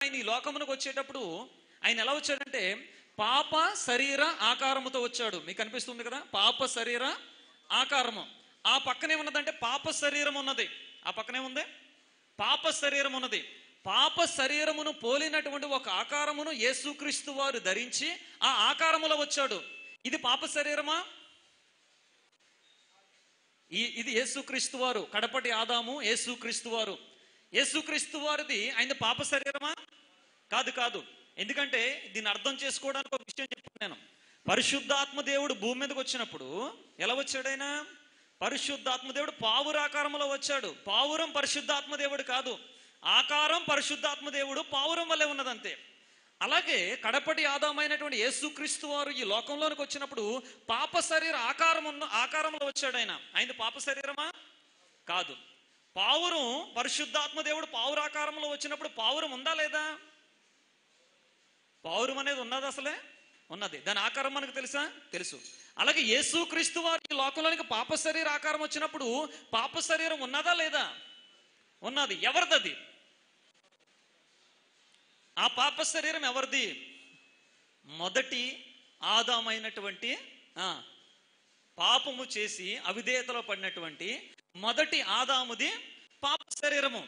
ఆయన ఈ లోకమునకు వచ్చేటప్పుడు ఆయన ఎలా వచ్చాడంటే పాప శరీర ఆకారముతో వచ్చాడు. మీకు కనిపిస్తుంది కదా, పాప శరీర ఆకారము. ఆ పక్కనే ఉన్నదంటే పాప శరీరం ఉన్నది. ఆ పక్కనే ఉంది పాప శరీరం ఉన్నది. పాప శరీరమును పోలినటువంటి ఒక ఆకారమును యేసుక్రీస్తు వారు ధరించి ఆ ఆకారములో వచ్చాడు. ఇది పాప శరీరమా? ఇది యేసుక్రీస్తు వారు, కడపటి ఆదాము యేసుక్రీస్తు వారు. యేసుక్రీస్తు వారిది ఆయన పాప శరీరమా? కాదు కాదు. ఎందుకంటే దీన్ని అర్థం చేసుకోవడానికి ఒక విషయం చెప్తాను నేను. పరిశుద్ధాత్మ దేవుడు భూమి మీదకి వచ్చినప్పుడు ఎలా వచ్చాడైనా? పరిశుద్ధాత్మ దేవుడు పావురాకారంలో వచ్చాడు. పావురం పరిశుద్ధాత్మ దేవుడు కాదు, ఆకారం పరిశుద్ధాత్మ దేవుడు, పావురం వల్లే ఉన్నదంతే. అలాగే కడపటి ఆదామైనటువంటి యేసుక్రీస్తు వారు ఈ లోకంలోనికి వచ్చినప్పుడు పాప శరీర ఆకారంలో వచ్చాడు. ఆయన పాప శరీరమా? కాదు. పావురం పరిశుద్ధాత్మ దేవుడు పావురాకారంలో వచ్చినప్పుడు పావురం ఉందా లేదా? పావురం అనేది ఉన్నది, అసలే ఉన్నది. దాని ఆకారం మనకు తెలుసా? తెలుసు. అలాగే యేసుక్రీస్తు వారు ఈ లోకంలోనికి పాప శరీర ఆకారం వచ్చినప్పుడు పాప శరీరం ఉన్నదా లేదా? ఉన్నది. ఎవరిది? ఆ పాప శరీరం ఎవరిది? మొదటి ఆదామైనటువంటి పాపము చేసి అవిధేయతలో పడినటువంటి మొదటి ఆదాముది పాప శరీరము.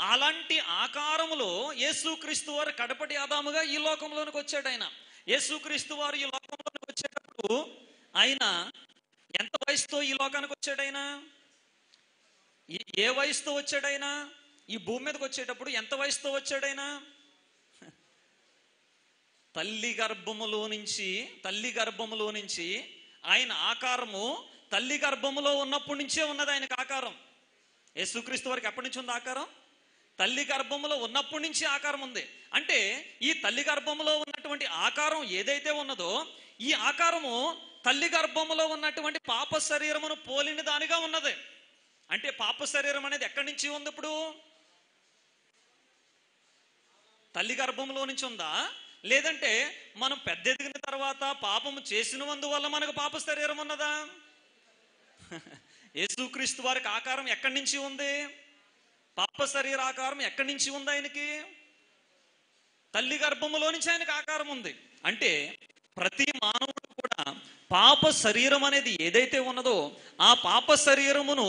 అలాంటి ఆకారములో యేసుక్రీస్తు వారు కడపటి ఆదాముగా ఈ లోకంలోనికి వచ్చాడు. ఆయన యేసుక్రీస్తు వారు ఈ లోకంలోనికి వచ్చేటప్పుడు ఆయన ఎంత వయసుతో ఈ లోకానికి వచ్చాడు? ఆయన ఏ వయసుతో వచ్చాడు? ఆయన ఈ భూమి మీదకి వచ్చేటప్పుడు ఎంత వయసుతో వచ్చాడు? ఆయన తల్లి గర్భములో నుంచి ఆయన ఆకారము తల్లి గర్భములో ఉన్నప్పటి నుంచే ఉన్నది ఆయనకు ఆకారం. యేసుక్రీస్తు వారికి ఎప్పటి నుంచి ఉంది ఆకారం? తల్లి గర్భములో ఉన్నప్పటి నుంచి ఆకారం ఉంది. అంటే ఈ తల్లి గర్భములో ఉన్నటువంటి ఆకారం ఏదైతే ఉన్నదో ఈ ఆకారము తల్లి గర్భములో ఉన్నటువంటి పాప శరీరమును పోలిన దానిగా ఉన్నది. అంటే పాప శరీరం అనేది ఎక్కడి నుంచి ఉంది? ఇప్పుడు తల్లి గర్భంలో నుంచి ఉందా, లేదంటే మనం పెద్ద ఎదిగిన తర్వాత పాపము చేసినందువల్ల మనకు పాప శరీరం ఉన్నదా? యేసుక్రీస్తు వారికి ఆకారం ఎక్కడి నుంచి ఉంది? పాప శరీర ఆకారం ఎక్కడి నుంచి ఉంది? ఆయనకి తల్లి గర్భములో నుంచి ఆయనకు ఆకారం ఉంది. అంటే ప్రతి మానవుడు కూడా పాప శరీరం అనేది ఏదైతే ఉన్నదో ఆ పాప శరీరమును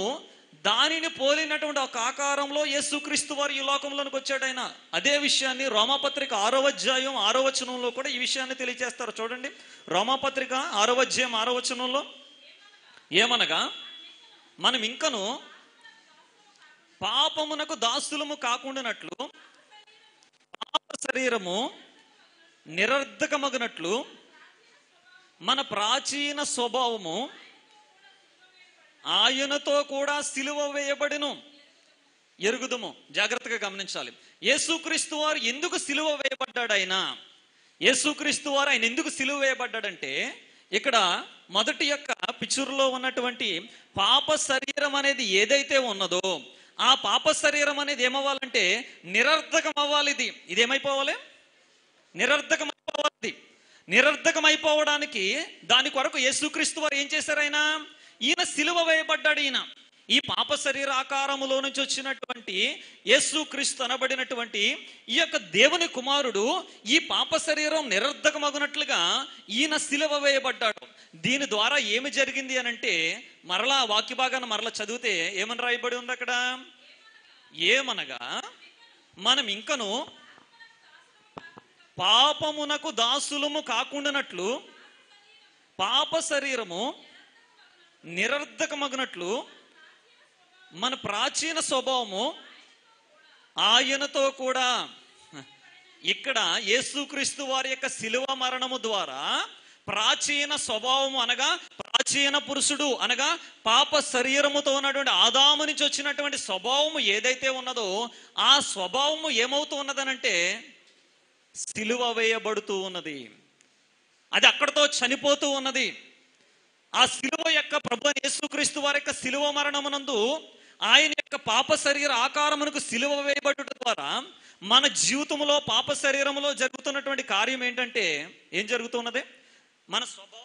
దానిని పోలినటువంటి ఒక ఆకారంలో యేసుక్రీస్తు వారు ఈ లోకంలోనికి వచ్చాడు. ఆయన అదే విషయాన్ని రోమాపత్రిక 6వ అధ్యాయం 6వ వచనంలో కూడా ఈ విషయాన్ని తెలియజేస్తారు. చూడండి, రోమాపత్రిక 6వ అధ్యాయం 6వ వచనంలో ఏమనగా, మనం ఇంకను పాపమునకు దాసులము కాకుండానట్లు పాప శరీరము నిరర్ధకమగునట్లు మన ప్రాచీన స్వభావము ఆయనతో కూడా సిలువ వేయబడిను ఎరుగుదుము. జాగ్రత్తగా గమనించాలి. యేసుక్రీస్తు వారు ఎందుకు సిలువ వేయబడ్డాడు? యేసుక్రీస్తు వారు ఆయన ఎందుకు సిలువ వేయబడ్డాడంటే, ఇక్కడ మొదటి యొక్క పిక్చర్లో ఉన్నటువంటి పాప శరీరం అనేది ఏదైతే ఉన్నదో ఆ పాప శరీరం అనేది ఏమవ్వాలంటే నిరర్ధకం అవ్వాలి. ఇది ఏమైపోవాలి? నిరర్ధకమైపోవాలి. నిరర్ధకమైపోవడానికి దాని కొరకు యేసుక్రీస్తు వారు ఏం చేశారు? ఈయన సిలువ వేయబడ్డాడు. ఈ పాప శరీర ఆకారములో నుంచి వచ్చినటువంటి యేసుక్రీస్తు అనబడినటువంటి ఈ యొక్క దేవుని కుమారుడు ఈ పాప శరీరం నిరర్ధకమగునట్లుగా ఈయన సిలువ వేయబడ్డాడు. దీని ద్వారా ఏమి జరిగింది అనంటే, మరలా వాక్య భాగాన్ని మరలా చదివితే ఏమని రాయబడి ఉంది అక్కడ? ఏమనగా, మనం ఇంకను పాపమునకు దాసులము కాకుండానట్లు పాప శరీరము నిరర్ధకమగునట్లు మన ప్రాచీన స్వభావము ఆయనతో కూడా. ఇక్కడ యేసుక్రీస్తు వారి యొక్క శిలువ మరణము ద్వారా ప్రాచీన స్వభావము అనగా ప్రాచీన పురుషుడు అనగా పాప శరీరముతో ఉన్నటువంటి ఆదాము నుంచి వచ్చినటువంటి స్వభావము ఏదైతే ఉన్నదో ఆ స్వభావము ఏమవుతూ ఉన్నదనంటే సిలువ వేయబడుతూ ఉన్నది. అది అక్కడితో చనిపోతూ ఉన్నది. ఆ సిలువ యొక్క ప్రభు యేసుక్రీస్తు వారి యొక్క సిలువ మరణమునందు ఆయన యొక్క పాప శరీర ఆకారమునకు సిలువ వేయబడుట ద్వారా మన జీవితంలో పాప శరీరంలో జరుగుతున్నటువంటి కార్యం ఏంటంటే, ఏం జరుగుతున్నది? మన స్వభావం